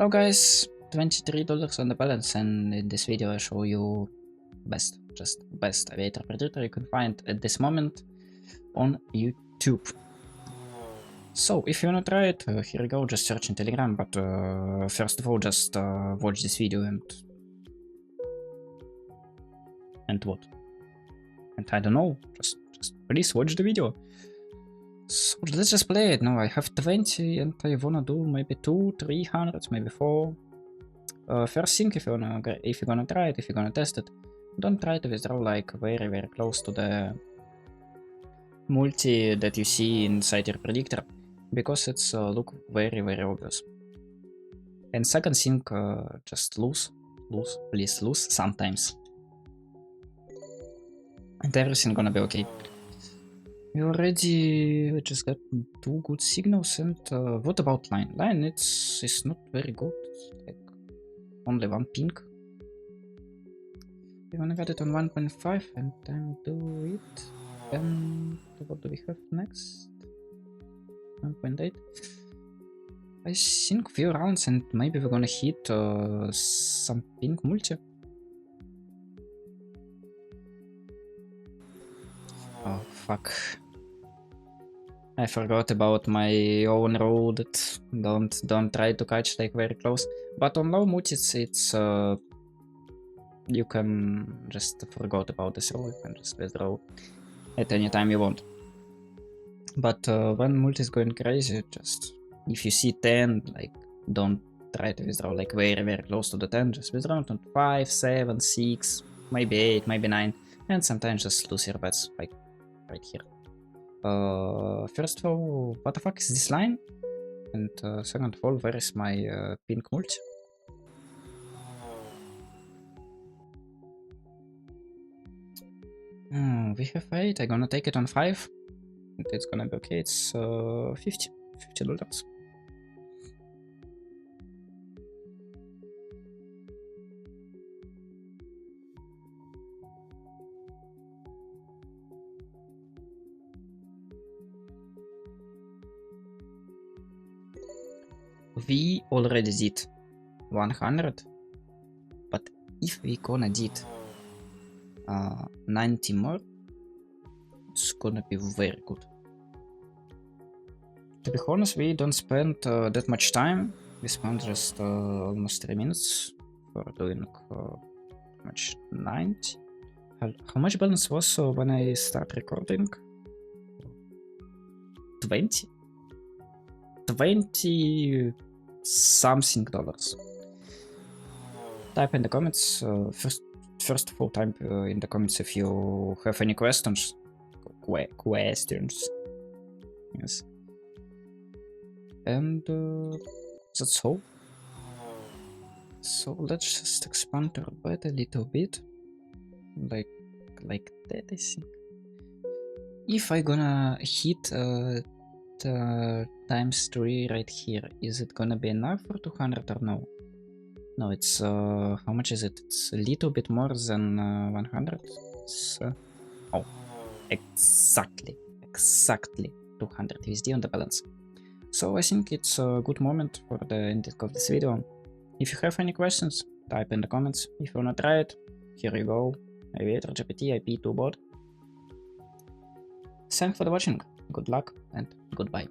Hello guys, $23 on the balance, and in this video I show you best aviator predictor you can find at this moment on YouTube. So if you wanna try it, here you go, just search in Telegram, but first of all just watch this video and what? And I don't know, just please watch the video. So let's just play it. Now I have 20 and I wanna do maybe 200-300, maybe 4. First thing, if you're gonna try it, if you're gonna test it, don't try to withdraw like very close to the multi that you see inside your predictor, because it's look very obvious. And second thing, just please lose sometimes, and everything gonna be okay. We just got 2 good signals, and what about line? Line it's not very good, it's like only 1 ping. We wanna get it on 1.5 and then do it. And what do we have next? 1.8. I think few rounds and maybe we're gonna hit some ping multi. Oh fuck. I forgot about my own rule that don't try to catch like very close. But on low multis it's you can just forget about this rule, you can just withdraw at any time you want. But when multi is going crazy, just if you see 10, like don't try to withdraw like very close to the 10, just withdraw to 5, 7, 6, maybe 8, maybe 9, and sometimes just lose your bets like right here. First of all, what the fuck is this line? And second of all, where is my pink multi? We have 8, I'm gonna take it on 5. And it's gonna be okay, it's $50. We already did 100, but if we gonna did 90 more, it's gonna be very good. To be honest, we don't spend that much time. We spent just almost 3 minutes for doing much 90. How much balance was when I start recording? 20 something dollars. Type in the comments. First of all, type in the comments if you have any questions. Yes. And that's all. So let's just expand our bet a little bit, like that, I think. If I gonna hit the ×3 right here, is it gonna be enough for 200 or no? No, it's how much is it? It's a little bit more than 100. It's, oh, exactly 200 USD on the balance. So I think it's a good moment for the ending of this video. If you have any questions, type in the comments. If you wanna try it, here you go. AVIATOR GPT IP2 board. Thanks for the watching. Good luck and goodbye.